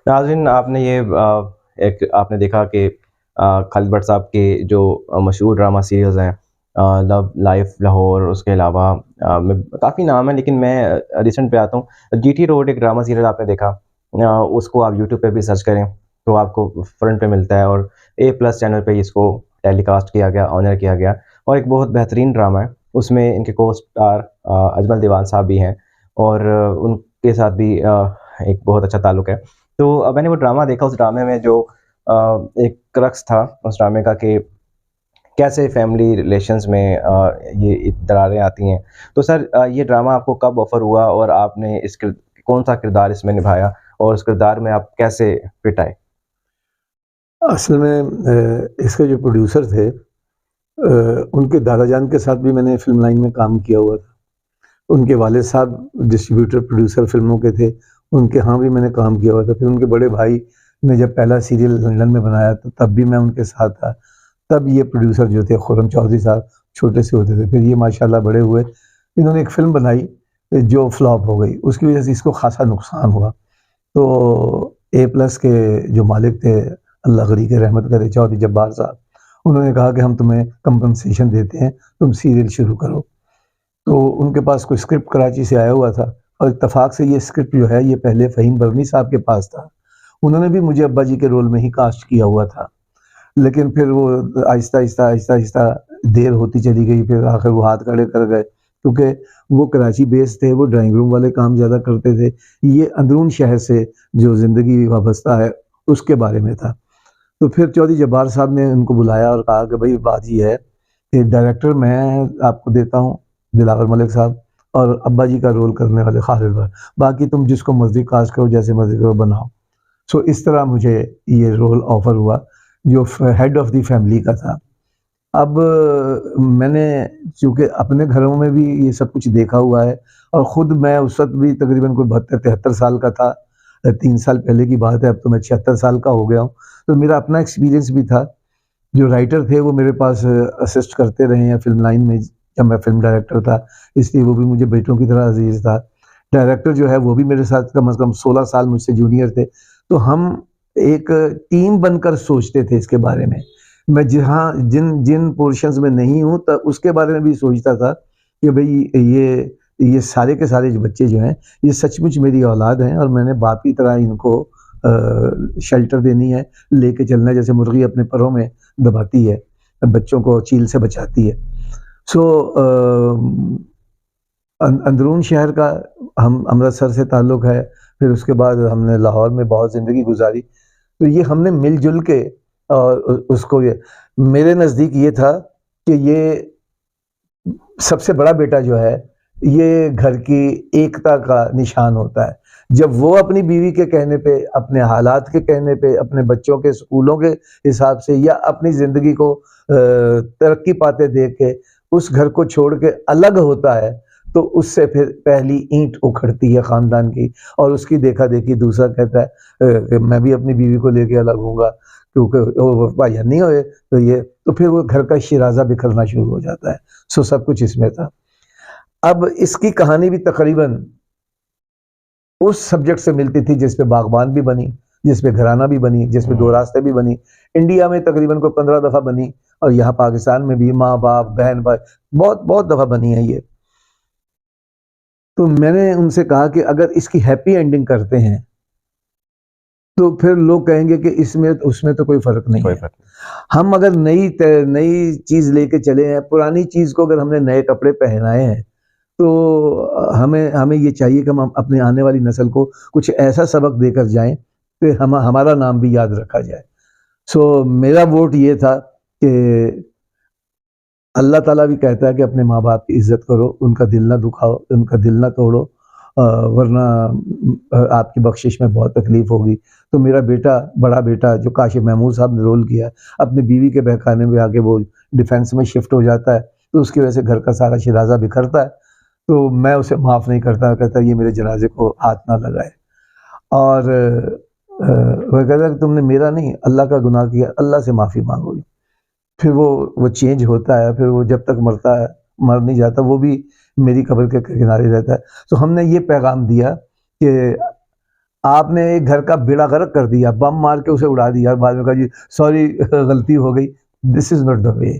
नाज़रीन आपने ये एक आपने देखा कि खालिद भट्ट साहब के जो मशहूर ड्रामा सीरियल्स हैं, लव लाइफ लाहौर, उसके अलावा मैं काफ़ी नाम है लेकिन मैं रिसेंट पे आता हूँ। जीटी रोड एक ड्रामा सीरियल आपने देखा, उसको आप यूट्यूब पे भी सर्च करें तो आपको फ्रंट पे मिलता है और ए प्लस चैनल पे इसको टेलीकास्ट किया गया, ऑनर किया गया और एक बहुत बेहतरीन ड्रामा है। उसमें इनके को स्टार अजमल दीवान साहब भी हैं और उनके साथ भी एक बहुत अच्छा ताल्लुक है। तो मैंने वो ड्रामा देखा, उस ड्रामे में जो एक क्रक्स था उस ड्रामे का कि कैसे फैमिली रिलेशंस में ये दरारें आती हैं। तो सर ये ड्रामा आपको कब ऑफ़र हुआ और आपने इस किर कौन-सा किरदार इसमें निभाया और उस किरदार में आप कैसे फिट आए? असल में इसके जो प्रोड्यूसर थे उनके दादा जान के साथ भी मैंने फ़िल्म लाइन में काम किया हुआ था। उनके वालिद साहब डिस्ट्रीब्यूटर प्रोड्यूसर फ़िल्मों के थे, उनके यहाँ भी मैंने काम किया हुआ था। फिर उनके बड़े भाई ने जब पहला सीरियल लंदन में बनाया तो तब भी मैं उनके साथ था। तब ये प्रोड्यूसर जो थे खुर्रम चौधरी साहब छोटे से होते थे। फिर ये माशाल्लाह बड़े हुए। इन्होंने एक फ़िल्म बनाई जो फ्लॉप हो गई, उसकी वज़ह से इसको ख़ासा नुकसान हुआ। तो ए प्लस के जो मालिक थे, अल्लाह गनी की रहमत करे, चौधरी जब्बार साहब, उन्होंने कहा कि हम तुम्हें कंपनसेशन देते हैं, तुम सीरियल शुरू करो। तो उनके पास कोई स्क्रिप्ट कराची से आया हुआ था और इत्तेफ़ाक से ये स्क्रिप्ट जो है ये पहले फ़हीम बरनी साहब के पास था। उन्होंने भी मुझे अब्बा जी के रोल में ही कास्ट किया हुआ था। लेकिन फिर वो आहिस्ता-आहिस्ता देर होती चली गई, फिर आखिर वो हाथ खड़े कर गए क्योंकि वो कराची बेस्ड थे, वो ड्राइंग रूम वाले काम ज़्यादा करते थे। ये अंदरून शहर से जो ज़िंदगी वाबस्ता है, उसके बारे में था। तो फिर चौधरी जब्बार साहब ने उनको बुलाया और कहा कि भई बात ये है कि डायरेक्टर मैं आपको देता हूँ, दिलावर मलिक साहब, और अब्बा जी का रोल करने वाले खालिद भट्ट। बाकी तुम जिसको मर्ज़ी कास्ट करो, जैसे मर्ज़ी करो बनाओ। सो इस तरह मुझे ये रोल ऑफ़र हुआ जो हेड ऑफ़ द फैमिली का था। अब मैंने चूँकि अपने घरों में भी ये सब कुछ देखा हुआ है और ख़ुद मैं उस वक़्त भी तकरीबन कोई 72-73 साल का था। 3 साल पहले की बात है, अब तो मैं 76 साल का हो गया हूँ। तो मेरा अपना एक्सपीरियंस भी था। जो राइटर थे वो मेरे पास असिस्ट करते रहे हैं फ़िल्म लाइन में जब मैं फ़िल्म डायरेक्टर था, इसलिए वो भी मुझे बेटों की तरह अज़ीज़ था। डायरेक्टर जो है वो भी मेरे साथ कम से कम 16 साल मुझसे जूनियर थे। तो हम एक टीम बनकर सोचते थे इसके बारे में। मैं जहाँ जिन जिन पोर्शंस में नहीं हूँ त उसके बारे में भी सोचता था कि भई ये सारे के सारे जो बच्चे जो हैं, ये सचमुच मेरी औलाद हैं और मैंने बाप की तरह इनको शेल्टर देनी है, लेके चलना है जैसे मुर्गी अपने परों में दबाती है, बच्चों को चील से बचाती है। सो अंदरून शहर का हम अमृतसर से ताल्लुक़ है, फिर उसके बाद हमने लाहौर में बहुत ज़िंदगी गुज़ारी। तो ये हमने मिल-जुल के और उसको ये मेरे नज़दीक ये था कि ये सबसे बड़ा बेटा जो है, ये घर की एकता का निशान होता है। जब वो अपनी बीवी के कहने पे, अपने हालात के कहने पे, अपने बच्चों के स्कूलों के हिसाब से या अपनी ज़िंदगी को तरक्की पाते देख के उस घर को छोड़ के अलग होता है, तो उससे फिर पहली ईंट उखड़ती है ख़ानदान की और उसकी देखा-देखी दूसरा कहता है मैं भी अपनी बीवी को लेके अलग होऊँगा क्योंकि वो भाईजान नहीं हुए, तो फिर वो घर का शिराज़ा बिखरना शुरू हो जाता है। सो सब कुछ इसमें था। अब इसकी कहानी भी तकरीबन उस सब्जेक्ट से मिलती थी जिस पे बागबान भी बनी, जिस पे घराना भी बनी, जिस पे दो रास्ते भी बनी। इंडिया में तकरीबन कोई 15 दफ़ा बनी और यहाँ पाकिस्तान में भी माँ-बाप, बहन-भाई बहुत दफ़ा बनी है ये। तो मैंने उनसे कहा कि अगर इसकी हैप्पी एंडिंग करते हैं, तो फिर लोग कहेंगे कि इसमें उसमें तो कोई फ़र्क नहीं कोई है। बात हम अगर नई चीज़ लेके चले हैं, पुरानी चीज़ को अगर हमने नए कपड़े पहनाए हैं, तो हमें हमें ये चाहिए कि हम अपने आने वाली नस्ल को कुछ ऐसा सबक देकर जाएँ कि हमारा नाम भी याद रखा जाए। सो मेरा वोट ये था कि अल्लाह ताला भी कहता है कि अपने माँ-बाप की इज़्ज़त करो, उनका दिल ना दुखाओ, उनका दिल ना तोड़ो, वरना आपकी बख्शिश में बहुत तकलीफ़ होगी। तो मेरा बेटा, बड़ा बेटा जो काशिफ़ महमूद साहब ने रोल किया, अपनी बीवी के बहकाने में आके वो डिफेंस में शिफ्ट हो जाता है, तो उसकी वजह से घर का सारा शिराज़ा बिखरता है। तो मैं उसे माफ़ नहीं करता, कहता है ये मेरे जनाज़े को हाथ ना लगाए। और वो कहता है कि तुमने मेरा नहीं अल्लाह का गुनाह किया, अल्लाह से माफ़ी माँगोगे। फिर वो चेंज होता है, फिर वो जब तक मरता है, मर नहीं जाता, वो भी मेरी कब्र के किनारे रहता है। तो हमने ये पैगाम दिया कि आपने एक घर का बेड़ा गर्क कर दिया, बम मार के उसे उड़ा दिया और बाद में कहा जी सॉरी गलती हो गई। This is not the way.